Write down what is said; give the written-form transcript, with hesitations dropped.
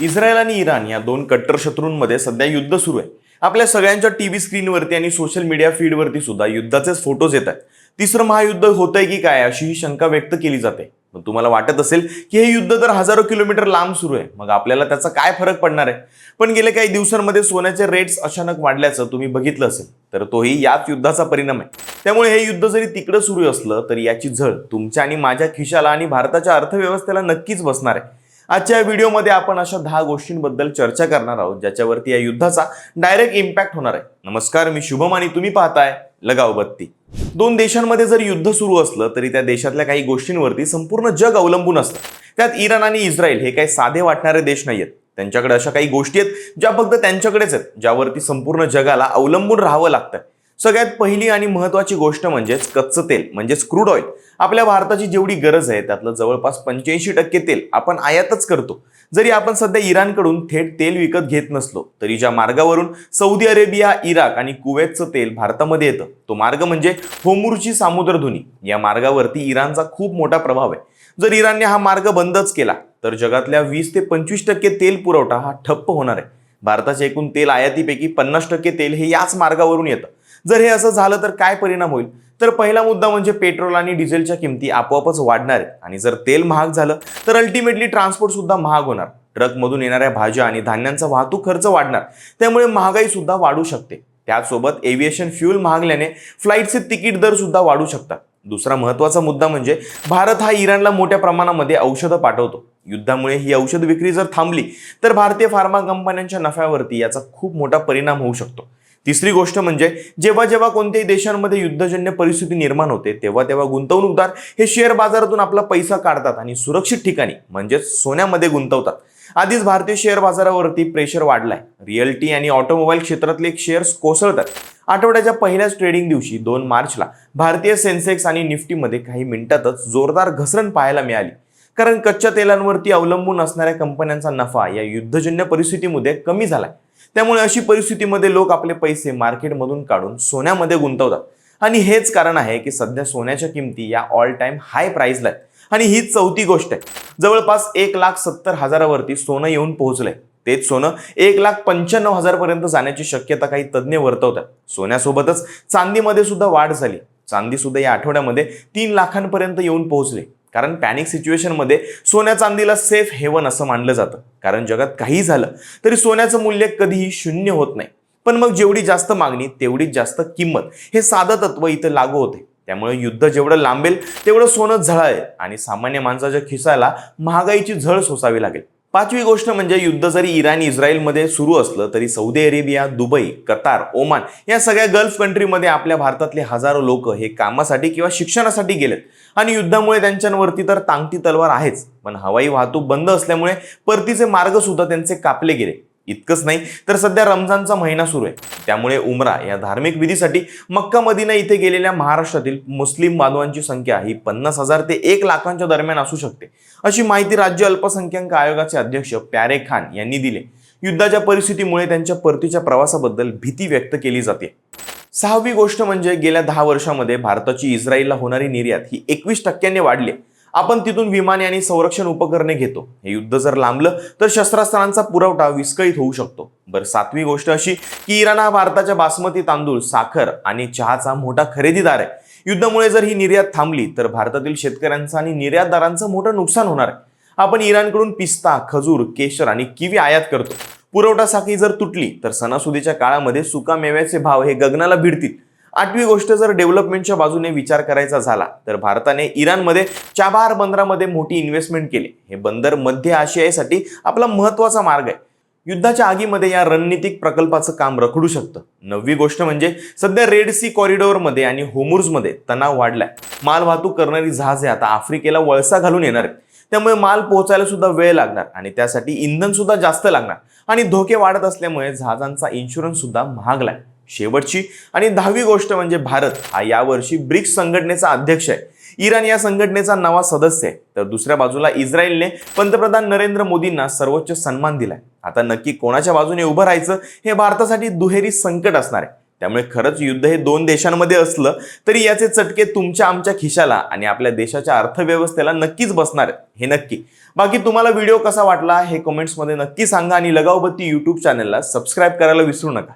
Israel आणि Iran या दोन कट्टर शत्रूंमध्ये सध्या युद्ध सुरू आहे. आपल्या सगळ्यांच्या टीव्ही स्क्रीनवरती आणि सोशल मीडिया फीडवरती सुद्धा युद्धाचेच फोटोज येत आहेत. तिसरं महायुद्ध होतंय की काय अशी ही शंका व्यक्त केली जाते. पण तुम्हाला वाटत असेल की हे युद्ध तर हजारो किलोमीटर लांब सुरू आहे, मग आपल्याला त्याचा काय फरक पडणार आहे? पण गेल्या काही दिवसांमध्ये सोन्याचे रेट्स अचानक वाढल्याचं तुम्ही बघितलं असेल, तर तोही याच युद्धाचा परिणाम आहे. त्यामुळे हे युद्ध जरी तिकडे सुरू असलं तरी याची झळ तुमच्या आणि माझ्या खिशाला आणि भारताच्या अर्थव्यवस्थेला नक्कीच बसणार आहे. आजच्या व्हिडिओमध्ये आपण अशा 10 गोष्टींबद्दल चर्चा करणार आहोत ज्याच्यावरती या युद्धाचा डायरेक्ट इम्पॅक्ट होणार आहे. नमस्कार, मी शुभम आणि तुम्ही पाहताय लगाव बत्ती. दोन देशांमध्ये जर युद्ध सुरू असलं तरी त्या देशातल्या काही गोष्टींवरती संपूर्ण जग अवलंबून असतं. त्यात इराण आणि इस्रायल हे काही साधे वाटणारे देश नाहीयेत. त्यांच्याकडे अशा काही गोष्टी आहेत ज्या फक्त त्यांच्याकडेच आहेत, ज्यावरती संपूर्ण जगाला अवलंबून राहावं लागतं. सगळ्यात पहिली आणि महत्त्वाची गोष्ट म्हणजेच कच्चं तेल, म्हणजेच क्रूड ऑइल. आपल्या भारताची जेवढी गरज आहे त्यातलं जवळपास 85% तेल आपण आयातच करतो. जरी आपण सध्या इराणकडून थेट तेल विकत घेत नसलो तरी ज्या मार्गावरून सौदी अरेबिया, इराक आणि कुवेतचं तेल भारतामध्ये येतं तो मार्ग म्हणजे होर्मुझची सामुद्रधुनी. या मार्गावरती इराणचा खूप मोठा प्रभाव आहे. जर इराणने हा मार्ग बंदच केला तर जगातल्या 20 ते 25% तेल पुरवठा हा ठप्प होणार आहे. भारताच्या एकूण तेल आयातीपैकी 50% तेल हे याच मार्गावरून येतं. जर हे असं झालं तर काय परिणाम होईल? तर पहिला मुद्दा म्हणजे पेट्रोल आणि डिझेलच्या किमती आपोआपच वाढणार आहेत. आणि जर तेल महाग झालं तर अल्टिमेटली ट्रान्सपोर्ट सुद्धा महाग होणार. ट्रकमधून येणाऱ्या भाज्या आणि धान्यांचा वाहतूक खर्च वाढणार, त्यामुळे महागाई सुद्धा वाढू शकते. त्याचसोबत एव्हिएशन फ्यूल महागल्याने फ्लाईटचे तिकीट दर सुद्धा वाढू शकतात. दुसरा महत्त्वाचा मुद्दा म्हणजे भारत हा इराणला मोठ्या प्रमाणामध्ये औषधं पाठवतो. युद्धामुळे ही औषध विक्री जर थांबली तर भारतीय फार्मा कंपन्यांच्या नफ्यावरती याचा खूप मोठा परिणाम होऊ शकतो. तिसरी गोष्ट म्हणजे जेव्हा जेव्हा कोणत्याही देशांमध्ये युद्धजन्य परिस्थिती निर्माण होते तेव्हा तेव्हा गुंतवणूकदार हे शेअर बाजारातून आपला पैसा काढतात आणि सुरक्षित ठिकाणी म्हणजेच सोन्यामध्ये गुंतवतात. आधीच भारतीय शेअर बाजारावरती प्रेशर वाढलाय. रिअल्टी आणि ऑटोमोबाईल क्षेत्रातले शेअर्स कोसळतात. आठवड्याच्या पहिल्याच ट्रेडिंग दिवशी 2 मार्चला भारतीय सेन्सेक्स आणि निफ्टीमध्ये काही मिनिटातच जोरदार घसरण पाहायला मिळाली. कारण कच्च्या तेलांवरती अवलंबून असणाऱ्या कंपन्यांचा नफा या युद्धजन्य परिस्थितीमध्ये कमी झालाय. त्यामुळे अशी परिस्थितीमध्ये लोक आपले पैसे मार्केटमधून काढून सोन्यामध्ये गुंतवतात. आणि हेच कारण आहे की सध्या सोन्याच्या किमती या ऑल टाइम हाय प्राइसला आहेत. आणि हीच चौथी गोष्ट आहे, जवळपास 1,70,000 वरती सोनं येऊन पोहोचलंय. तेच सोनं 1,95,000 पर्यंत जाण्याची शक्यता काही तज्ज्ञ वर्तवतात. सोन्यासोबतच चांदीमध्ये सुद्धा वाढ झाली. चांदी सुद्धा या आठवड्यामध्ये 3 लाखांपर्यंत येऊन पोहोचले. कारण पॅनिक सिच्युएशनमध्ये सोन्या चांदीला सेफ हेवन असं मानलं जातं. कारण जगात काही झालं तरी सोन्याचं मूल्य कधीही शून्य होत नाही. पण मग जेवढी जास्त मागणी तेवढीच जास्त किंमत, हे साधं तत्व इथं लागू होते. त्यामुळे युद्ध जेवढं लांबेल तेवढं सोनं झळाळेल आणि सामान्य माणसाच्या खिसाला महागाईची झळ सोसावी लागेल. पाचवी गोष्ट म्हणजे युद्ध जरी इराण इस्रायलमध्ये सुरू असलं तरी Saudi Arabia, Dubai, Qatar, Oman या सगळ्या गल्फ कंट्रीमध्ये आपल्या भारतातले हजारो लोक हे कामासाठी किंवा शिक्षणासाठी गेलेत. आणि युद्धामुळे त्यांच्यावरती तर टांगती तलवार आहेच, पण हवाई वाहतूक बंद असल्यामुळे परतीचे मार्ग सुद्धा त्यांचे कापले गेले. इतकंच नाही तर सध्या रमजानचा महिना सुरू आहे. त्यामुळे उमरा या धार्मिक विधीसाठी मक्का मदिना इथे गेलेल्या महाराष्ट्रातील मुस्लिम बांधवांची संख्या ही 50,000 ते 1 लाखांच्या दरम्यान असू शकते, अशी माहिती राज्य अल्पसंख्याक आयोगाचे अध्यक्ष प्यारे खान यांनी दिली. युद्धाच्या परिस्थितीमुळे त्यांच्या परतीच्या प्रवासाबद्दल भीती व्यक्त केली जाते. सहावी गोष्ट म्हणजे गेल्या 10 वर्षांमध्ये भारताची इस्रायलला होणारी निर्यात ही 21% वाढली. आपण तिथून विमाने आणि संरक्षण उपकरणे घेतो. हे युद्ध जर लांबलं तर शस्त्रास्त्रांचा पुरवठा विस्कळीत होऊ शकतो. बरं, सातवी गोष्ट अशी की इराण हा भारताच्या बासमती तांदूळ, साखर आणि चहाचा मोठा खरेदीदार आहे. युद्धामुळे जर ही निर्यात थांबली तर भारतातील शेतकऱ्यांचं आणि निर्यातदारांचं मोठं नुकसान होणार आहे. आपण इराणकडून पिस्ता, खजूर, केशर आणि किवी आयात करतो. पुरवठा साखळी जर तुटली तर सणासुदीच्या काळामध्ये सुका मेव्याचे भाव हे गगनाला भिडतील. आठवी गोष्ट जर डेव्हलपमेंटच्या बाजूने विचार करायचा झाला तर भारताने इराणमध्ये चाबाहार बंदरामध्ये मोठी इन्व्हेस्टमेंट केली. हे बंदर मध्य आशियासाठी आपला महत्त्वाचा मार्ग आहे. युद्धाच्या आगीमध्ये या रणनीतिक प्रकल्पाचं काम रखडू शकतं. नववी गोष्ट म्हणजे सध्या रेड सी कॉरिडॉरमध्ये आणि होर्मुझमध्ये तणाव वाढलाय. माल वाहतूक करणारी जहाजे आता आफ्रिकेला वळसा घालून येणार आहेत. त्यामुळे माल पोहोचायला सुद्धा वेळ लागणार आणि त्यासाठी इंधन सुद्धा जास्त लागणार. आणि धोके वाढत असल्यामुळे जहाजांचा इन्शुरन्स सुद्धा महागलाय. शेवटची आणि 10वी गोष्ट म्हणजे भारत हा यावर्षी ब्रिक्स संघटनेचा अध्यक्ष आहे. इराण या संघटनेचा नवा सदस्य आहे. तर दुसऱ्या बाजूला इस्रायलने पंतप्रधान नरेंद्र मोदींना सर्वोच्च सन्मान दिलाय. आता नक्की कोणाच्या बाजूने उभं राहायचं हे भारतासाठी दुहेरी संकट असणार आहे. त्यामुळे खरंच युद्ध हे दोन देशांमध्ये असलं तरी याचे चटके तुमच्या आमच्या खिशाला आणि आपल्या देशाच्या अर्थव्यवस्थेला नक्कीच बसणार आहेत, हे नक्की. बाकी तुम्हाला व्हिडिओ कसा वाटला हे कमेंट्समध्ये नक्की सांगा आणि लगावबत्ती यूट्यूब चॅनलला सबस्क्राईब करायला विसरू नका.